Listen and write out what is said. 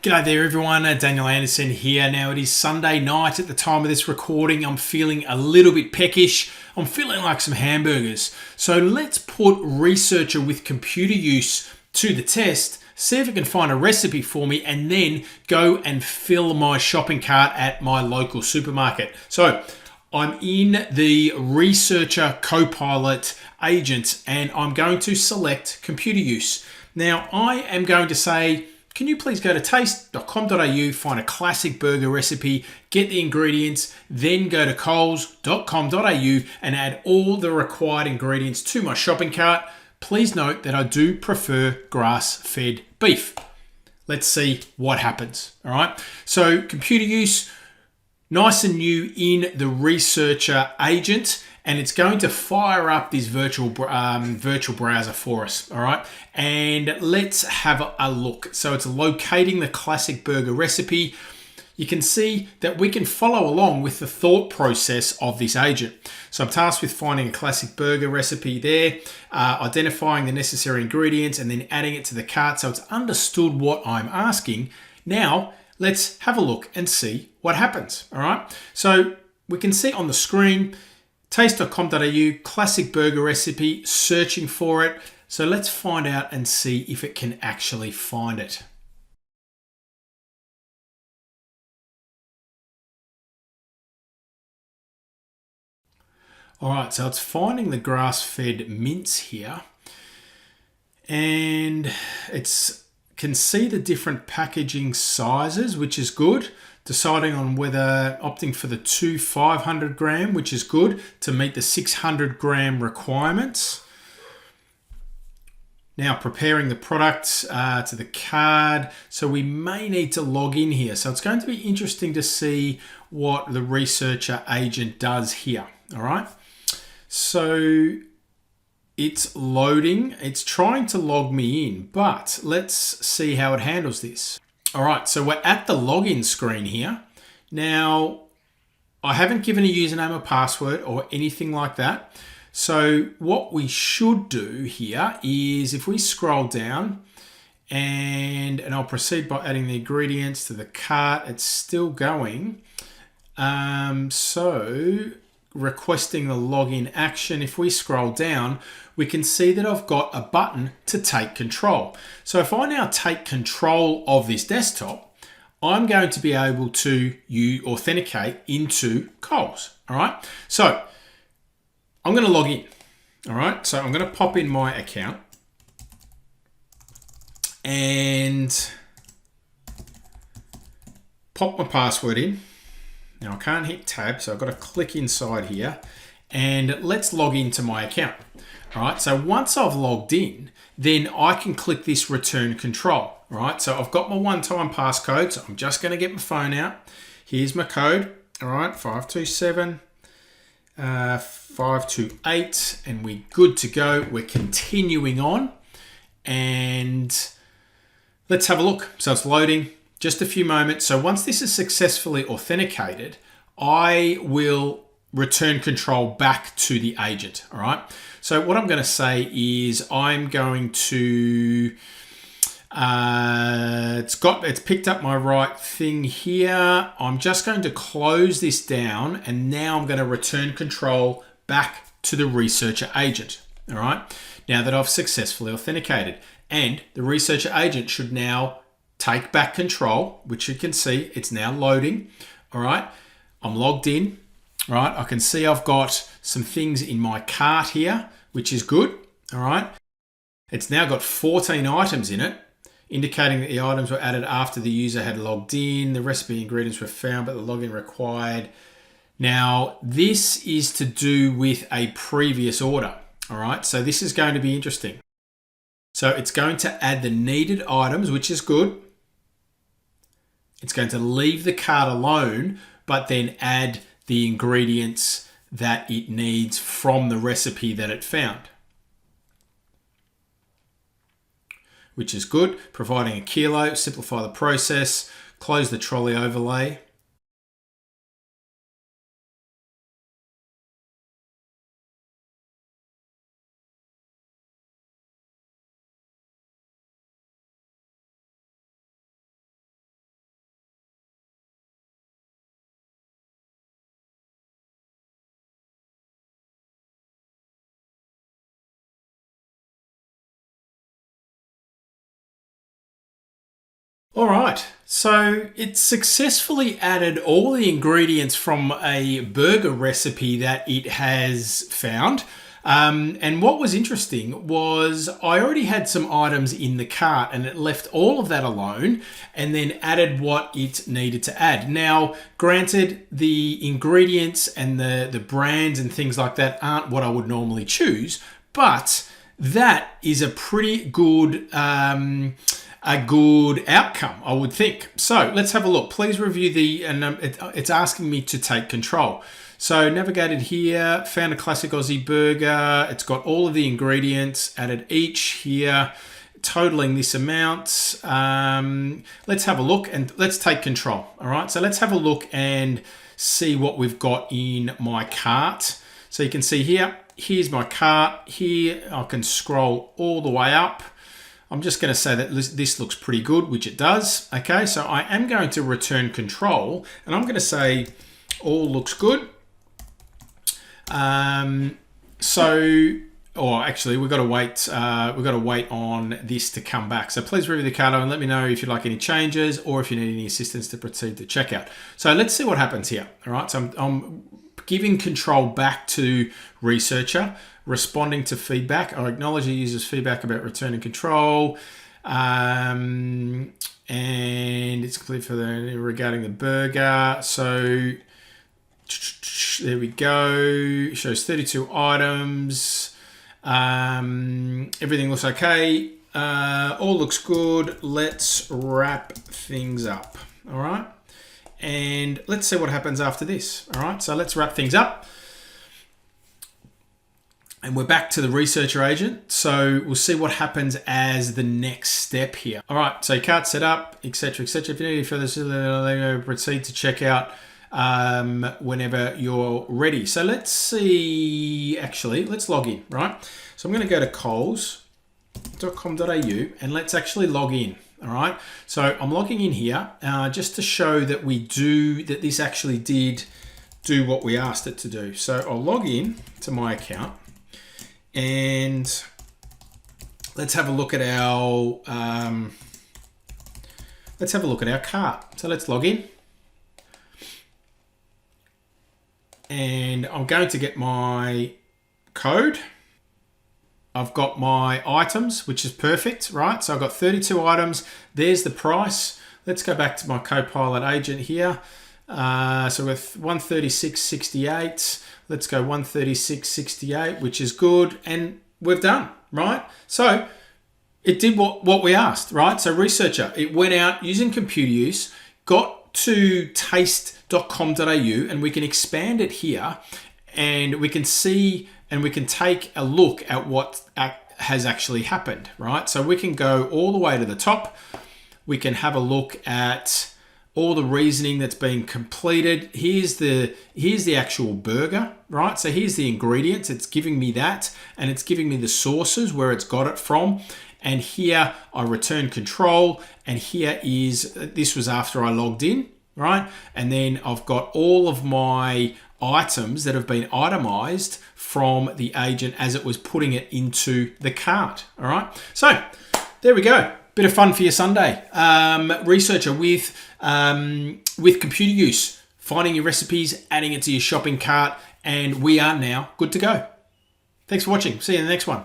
G'day there everyone, Daniel Anderson here. Now it is Sunday night at the time of this recording. I'm feeling a little bit peckish. I'm feeling like some hamburgers. So let's put researcher with computer use to the test, see if it can find a recipe for me, and then go and fill my shopping cart at my local supermarket. So I'm in the researcher Copilot agent and I'm going to select computer use. Now I am going to say, can you please go to taste.com.au, find a classic burger recipe, get the ingredients, then go to coles.com.au and add all the required ingredients to my shopping cart. Please note that I do prefer grass-fed beef. Let's see what happens. All right. So computer use, nice and new in the researcher agent, and it's going to fire up this virtual browser for us. All right, and let's have a look. So it's locating the classic burger recipe. You can see that we can follow along with the thought process of this agent. So I'm tasked with finding a classic burger recipe there, identifying the necessary ingredients, and then adding it to the cart. So it's understood what I'm asking. Now let's have a look and see what happens. All right, so we can see on the screen, taste.com.au, classic burger recipe, searching for it. So let's find out and see if it can actually find it. All right, so it's finding the grass-fed mince here, and it's can see the different packaging sizes, which is good. Deciding on whether opting for the two 500 gram, which is good to meet the 600 gram requirements. Now preparing the product to the card. So we may need to log in here. So it's going to be interesting to see what the researcher agent does here. All right. So it's loading. It's trying to log me in, but let's see how it handles this. All right, so we're at the login screen here. Now, I haven't given a username or password or anything like that. So what we should do here is if we scroll down and I'll proceed by adding the ingredients to the cart. It's still going. So requesting the login action. If we scroll down, we can see that I've got a button to take control. So if I now take control of this desktop, I'm going to be able to authenticate into Coles. All right. So I'm going to log in. All right. So I'm going to pop in my account and pop my password in. Now I can't hit tab, so I've got to click inside here and let's log into my account. All right, so once I've logged in, then I can click this return control. All right, so I've got my one-time passcode, so I'm just going to get my phone out. Here's my code. All right, 527 528, and we're good to go. We're continuing on, and let's have a look. So it's loading. Just a few moments. So once this is successfully authenticated, I will return control back to the agent. All right. So what I'm going to say is I'm going to, it's picked up my right thing here. I'm just going to close this down and now I'm going to return control back to the researcher agent. All right. Now that I've successfully authenticated, and the researcher agent should now take back control, which you can see it's now loading. All right, I'm logged in. All right, I can see I've got some things in my cart here, which is good. All right, it's now got 14 items in it, indicating that the items were added after the user had logged in. The recipe ingredients were found, but the login required. Now, this is to do with a previous order. All right, so this is going to be interesting. So it's going to add the needed items, which is good. It's going to leave the cart alone, but then add the ingredients that it needs from the recipe that it found, which is good. Providing a kilo, simplify the process, close the trolley overlay. All right, so it successfully added all the ingredients from a burger recipe that it has found. And what was interesting was I already had some items in the cart and it left all of that alone and then added what it needed to add. Now, granted, the ingredients and the brands and things like that aren't what I would normally choose, but that is a pretty good outcome, I would think. So let's have a look. Please review it's asking me to take control. So navigated here, found a classic Aussie burger. It's got all of the ingredients, added each here, totaling this amount. Let's have a look and let's take control. All right, so let's have a look and see what we've got in my cart. So you can see here, here's my cart. Here I can scroll all the way up. I'm just going to say that this looks pretty good, which it does. Okay, so I am going to return control and I'm going to say all looks good. Or actually we've got to wait on this to come back. So please review the card and let me know if you'd like any changes or if you need any assistance to proceed to checkout. So let's see what happens here. All right, so I'm giving control back to researcher, responding to feedback. I acknowledge the user's feedback about returning control. And it's clear regarding the burger. So there we go. It shows 32 items. Everything looks okay. All looks good. Let's wrap things up. All right. And let's see what happens after this. All right, so let's wrap things up. And we're back to the researcher agent. So we'll see what happens as the next step here. All right, so cart set up, etc., etc. If you need any further, proceed to checkout whenever you're ready. So let's see, actually, let's log in, right? So I'm going to go to coles.com.au and let's actually log in. All right, so I'm logging in here just to show that this actually did do what we asked it to do. So I'll log in to my account and let's have a look at our cart. So let's log in and I'm going to get my code. I've got my items, which is perfect, right? So I've got 32 items. There's the price. Let's go back to my Copilot agent here. So with 136.68, let's go 136.68, which is good. And we've done, right? So it did what we asked, right? So researcher, it went out using computer use, got to taste.com.au, and we can expand it here and we can see and we can take a look at what has actually happened, right? So we can go all the way to the top. We can have a look at all the reasoning that's been completed. Here's the actual burger, right? So here's the ingredients. It's giving me that, and it's giving me the sources where it's got it from. And here I return control, and this was after I logged in, right? And then I've got all of my items that have been itemized from the agent as it was putting it into the cart. All right, so there we go. Bit of fun for your Sunday. Researcher with computer use, finding your recipes, adding it to your shopping cart, and we are now good to go. Thanks for watching. See you in the next one.